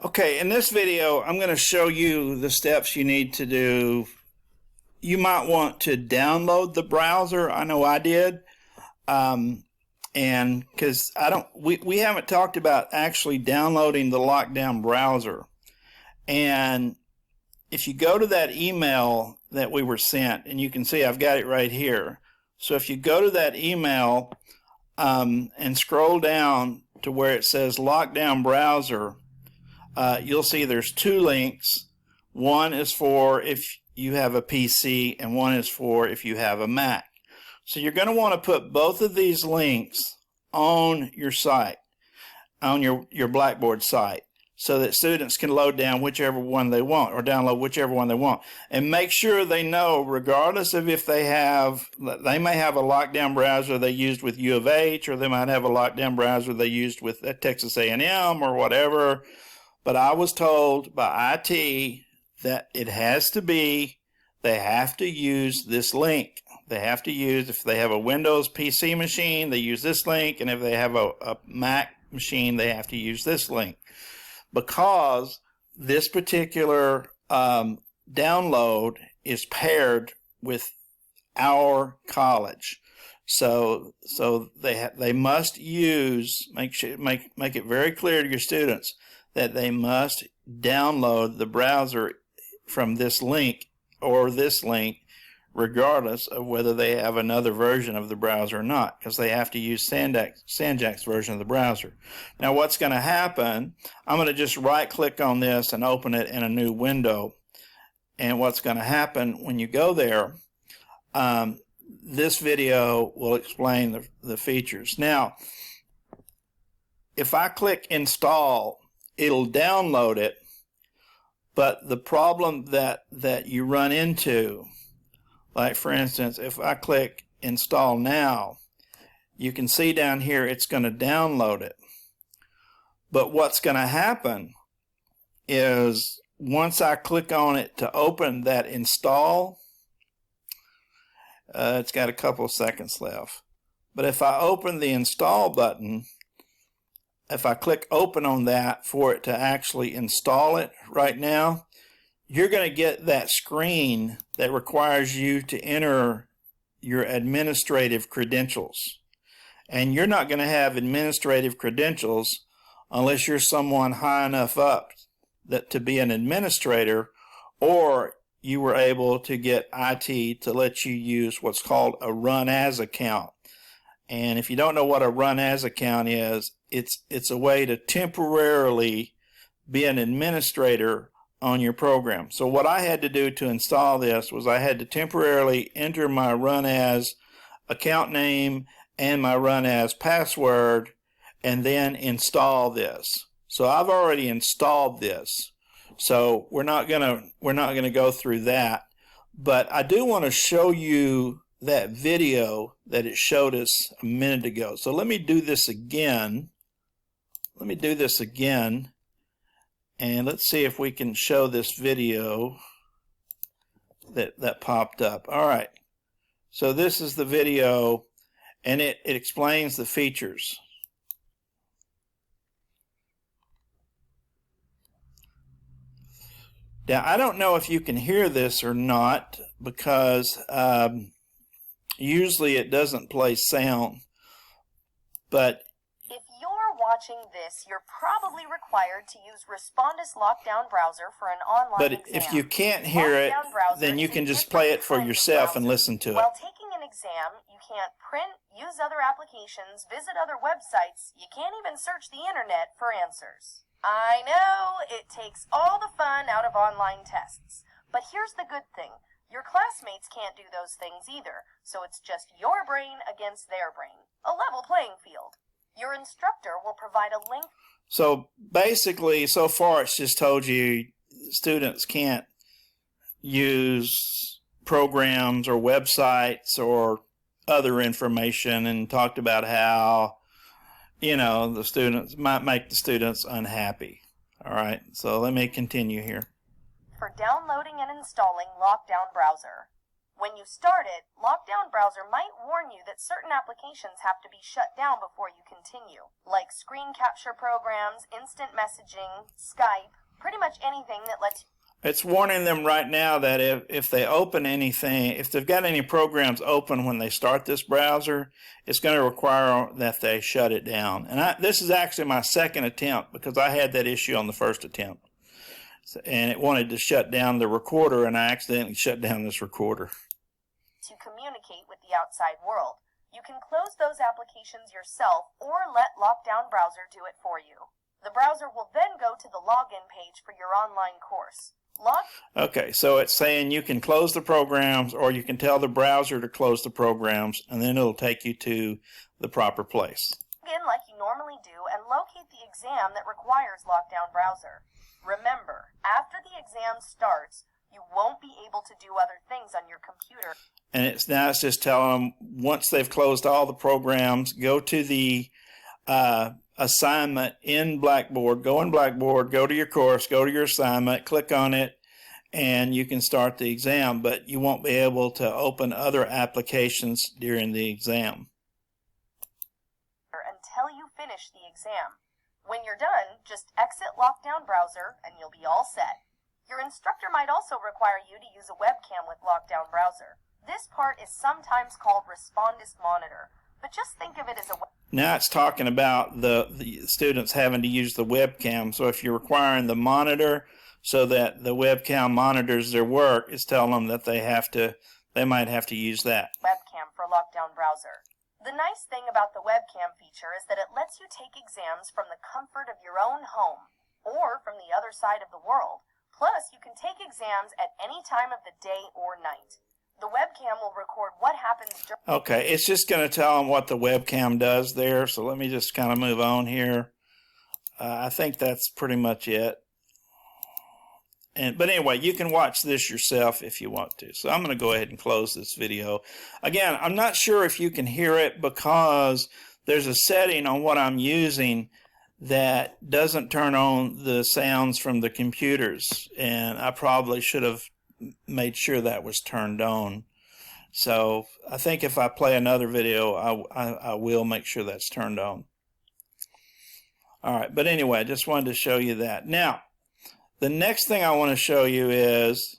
Okay, in this video, I'm going to show you the steps you need to do. You might want to download the browser. I know I did. And because we haven't talked about actually downloading the lockdown browser. And if you go to that email that we were sent, and you can see I've got it right here. So if you go to that email and scroll down to where it says lockdown browser, you'll see there's two links. One is for if you have a PC and one is for if you have a Mac. So you're going to want to put both of these links on your site, on your Blackboard site, so that students can load down whichever one they want or download whichever one they want. And make sure they know, regardless of if they may have a lockdown browser they used with U of H, or they might have a lockdown browser they used with Texas A&M or whatever. But I was told by IT that it has to be, they have to use this link. They have to use, if they have a Windows PC machine, they use this link, and if they have a Mac machine, they have to use this link. Because this particular download is paired with our college. So they must use, make it very clear to your students that they must download the browser from this link or this link, regardless of whether they have another version of the browser or not, because they have to use Sanjak's version of the browser. Now what's going to happen, I'm going to just right click on this and open it in a new window. And what's going to happen when you go there, this video will explain the features. Now, if I click install, it'll download it, but the problem that you run into, like for instance, if I click install now, you can see down here it's going to download it. But what's going to happen is once I click on it to open that install, it's got a couple of seconds left. But if I open the install button, if I click open on that for it to actually install it right now, you're going to get that screen that requires you to enter your administrative credentials. And you're not going to have administrative credentials unless you're someone high enough up to be an administrator, or you were able to get IT to let you use what's called a run as account. And if you don't know what a run as account is, it's a way to temporarily be an administrator on your program. So what I had to do to install this was I had to temporarily enter my run as account name and my run as password and then install this. So I've already installed this. So we're not gonna go through that, but I do want to show you that video that it showed us a minute ago. So let me do this again. And let's see if we can show this video that popped up. All right. So this is the video, and it explains the features. Now, I don't know if you can hear this or not, because usually it doesn't play sound, but if you're watching this, you're probably required to use Respondus Lockdown Browser for an online exam. But if you can't hear it, then you can just play it for yourself and listen to it. While taking an exam, you can't print, use other applications, visit other websites. You can't even search the internet for answers. I know, it takes all the fun out of online tests. But here's the good thing. Your classmates can't do those things either, so it's just your brain against their brain. A level playing field. Your instructor will provide a link. So basically, so far it's just told you students can't use programs or websites or other information, and talked about how, you know, the students might make the students unhappy. All right, so let me continue here. For downloading and installing Lockdown Browser. When you start it, Lockdown Browser might warn you that certain applications have to be shut down before you continue, like screen capture programs, instant messaging, Skype, pretty much anything that lets you. It's warning them right now that if they open anything, if they've got any programs open when they start this browser, it's going to require that they shut it down. And this is actually my second attempt because I had that issue on the first attempt. And it wanted to shut down the recorder, and I accidentally shut down this recorder. To communicate with the outside world, you can close those applications yourself or let Lockdown Browser do it for you. The browser will then go to the login page for your online course. Okay, so it's saying you can close the programs, or you can tell the browser to close the programs, and then it'll take you to the proper place. Log in like you normally do and locate the exam that requires Lockdown Browser. Remember, after the exam starts, you won't be able to do other things on your computer. And it's just telling them, once they've closed all the programs, go to the assignment in Blackboard. Go in Blackboard, go to your course, go to your assignment, click on it, and you can start the exam, but you won't be able to open other applications during the exam. Until you finish the exam. When you're done, just exit Lockdown Browser and you'll be all set. Your instructor might also require you to use a webcam with Lockdown Browser. This part is sometimes called Respondus Monitor, but just think of it as a Now it's talking about the students having to use the webcam. So if you're requiring the monitor so that the webcam monitors their work, it's telling them that they might have to use that. Webcam for Lockdown Browser. The nice thing about the webcam feature is that it lets you take exams from the comfort of your own home or from the other side of the world. Plus, you can take exams at any time of the day or night. The webcam will record what happens during... Okay, it's just going to tell them what the webcam does there. So let me just kind of move on here. I think that's pretty much it. But anyway, you can watch this yourself if you want to. So I'm going to go ahead and close this video. Again, I'm not sure if you can hear it because there's a setting on what I'm using that doesn't turn on the sounds from the computers. And I probably should have made sure that was turned on. So I think if I play another video, I will make sure that's turned on. All right, but anyway, I just wanted to show you that. Now, the next thing I want to show you is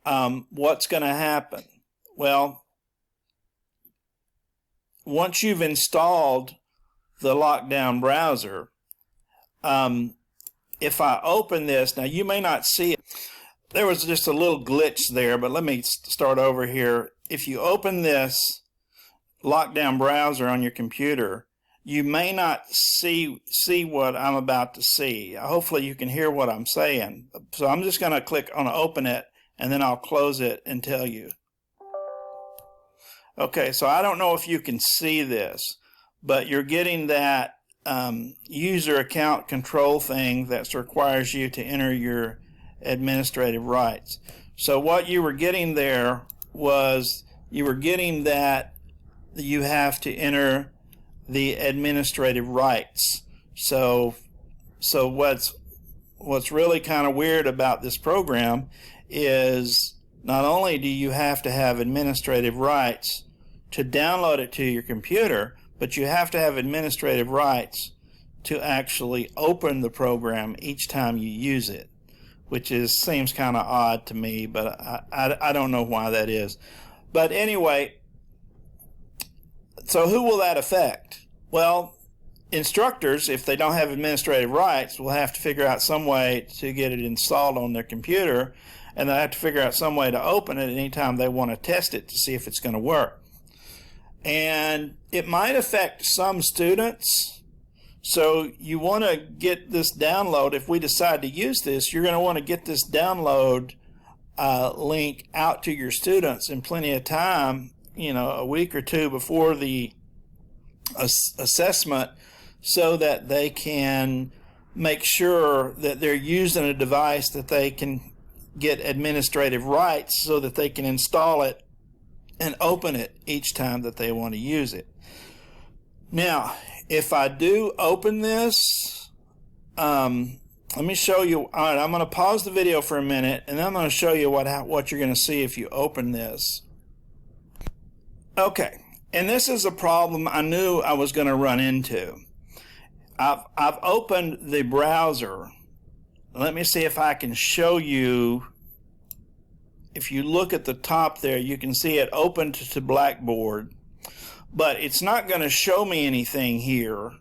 what's going to happen. Well, once you've installed the Lockdown Browser, if I open this, now you may not see it. There was just a little glitch there, but let me start over here. If you open this Lockdown Browser on your computer, you may not see what I'm about to see. Hopefully you can hear what I'm saying. So I'm just going to click on open it, and then I'll close it and tell you. Okay, so I don't know if you can see this, but you're getting that user account control thing that requires you to enter your administrative rights. So what you were getting there was you were getting that you have to enter the administrative rights. So what's really kind of weird about this program is not only do you have to have administrative rights to download it to your computer, but you have to have administrative rights to actually open the program each time you use it, which seems kind of odd to me, but I don't know why that is. But anyway, so who will that affect? Well, instructors, if they don't have administrative rights, will have to figure out some way to get it installed on their computer, and they'll have to figure out some way to open it anytime they want to test it to see if it's going to work. And it might affect some students. So you want to get this download. If we decide to use this, you're going to want to get this download link out to your students in plenty of time, a week or two before the assessment, so that they can make sure that they're using a device that they can get administrative rights so that they can install it and open it each time that they want to use it. Now, if I do open this, let me show you. All right, I'm going to pause the video for a minute, and then I'm going to show you what you're going to see if you open this. Okay, and this is a problem I knew I was going to run into. I've opened the browser. Let me see if I can show you. If you look at the top there, you can see it opened to Blackboard, but it's not going to show me anything here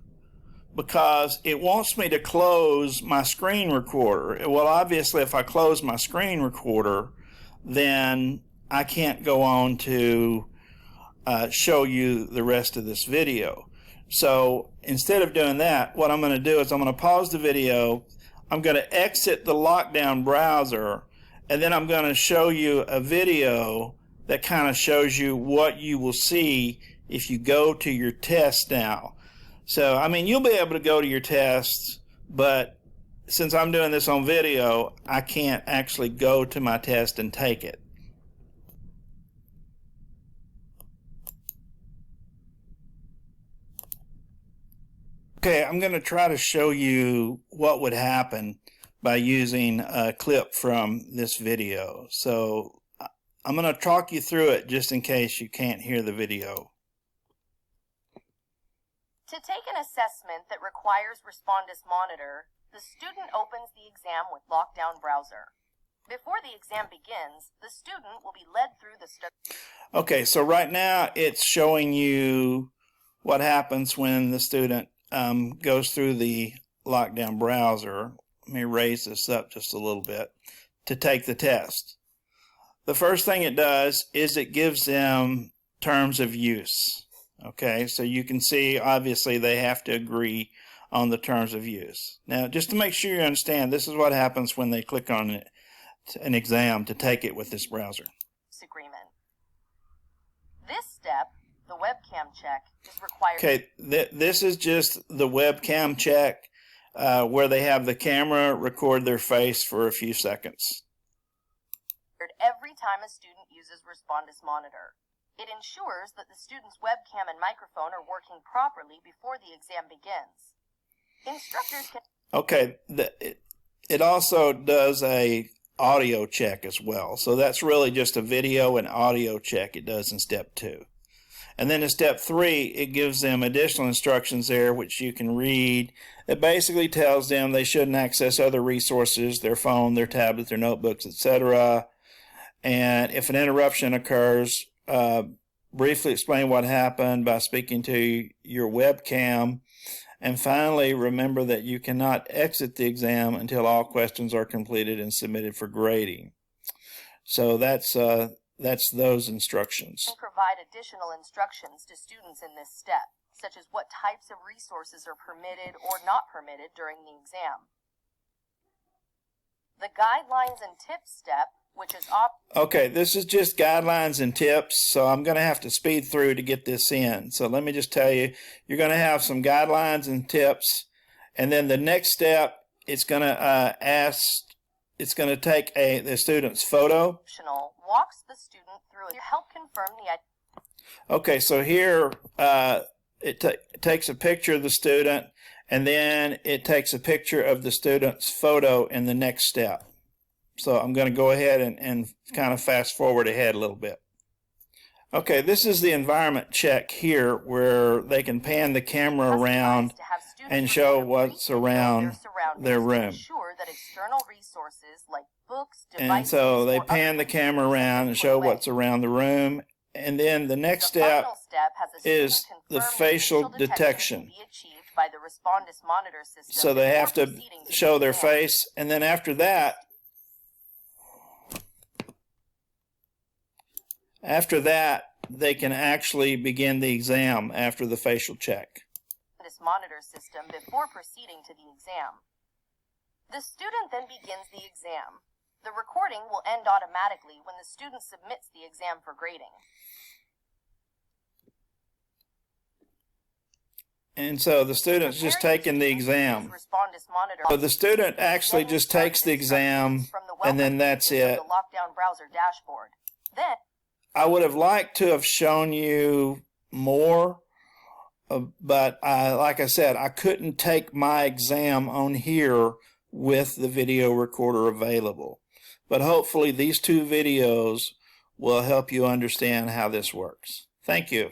because it wants me to close my screen recorder. Well, obviously, if I close my screen recorder, then I can't go on to show you the rest of this video. So instead of doing that, what I'm going to do is I'm going to pause the video, I'm going to exit the lockdown browser, and then I'm going to show you a video that kind of shows you what you will see if you go to your test now. So, I mean, you'll be able to go to your tests, but since I'm doing this on video, I can't actually go to my test and take it. Okay, I'm going to try to show you what would happen by using a clip from this video. So I'm going to talk you through it just in case you can't hear the video. To take an assessment that requires Respondus Monitor, the student opens the exam with Lockdown Browser. Before the exam begins, the student will be led through the Okay, so right now it's showing you what happens when the student goes through the lockdown browser. Let me raise this up just a little bit to take the test. The first thing it does is it gives them terms of use. Okay, so you can see obviously they have to agree on the terms of use. Now, just to make sure you understand, this is what happens when they click on it, an exam to take it with this browser. Agreement. This step, the webcam check, is required. Okay, this is just the webcam check where they have the camera record their face for a few seconds. Every time a student uses Respondus Monitor. It ensures that the student's webcam and microphone are working properly before the exam begins. Instructors can... Okay, it also does a audio check as well. So that's really just a video and audio check it does in step 2. And then in step 3, it gives them additional instructions there which you can read. It basically tells them they shouldn't access other resources, their phone, their tablet, their notebooks, etc. And if an interruption occurs, briefly explain what happened by speaking to your webcam. And finally, remember that you cannot exit the exam until all questions are completed and submitted for grading. So that's those instructions. Provide additional instructions to students in this step, such as what types of resources are permitted or not permitted during the exam. The guidelines and tips step, which is Okay, this is just guidelines and tips, so I'm going to have to speed through to get this in. So let me just tell you, you're going to have some guidelines and tips, and then the next step, it's going to take the student's photo. Walks the student through to help confirm the... Okay, so here it takes a picture of the student, and then it takes a picture of the student's photo in the next step. So I'm going to go ahead and kind of fast forward ahead a little bit. Okay, this is the environment check here where they can pan the camera around and show what's around their room. And so they pan the camera around and show what's around the room. And then the next step is the facial detection. So they have to show their face, and then after that, they can actually begin the exam after the facial check. This monitor system before proceeding to the exam. The student then begins the exam. The recording will end automatically when the student submits the exam for grading. And so the student's just taking the exam. So the student actually just takes the exam, and then that's it. I would have liked to have shown you more, but like I said, I couldn't take my exam on here with the video recorder available. But hopefully these 2 videos will help you understand how this works. Thank you.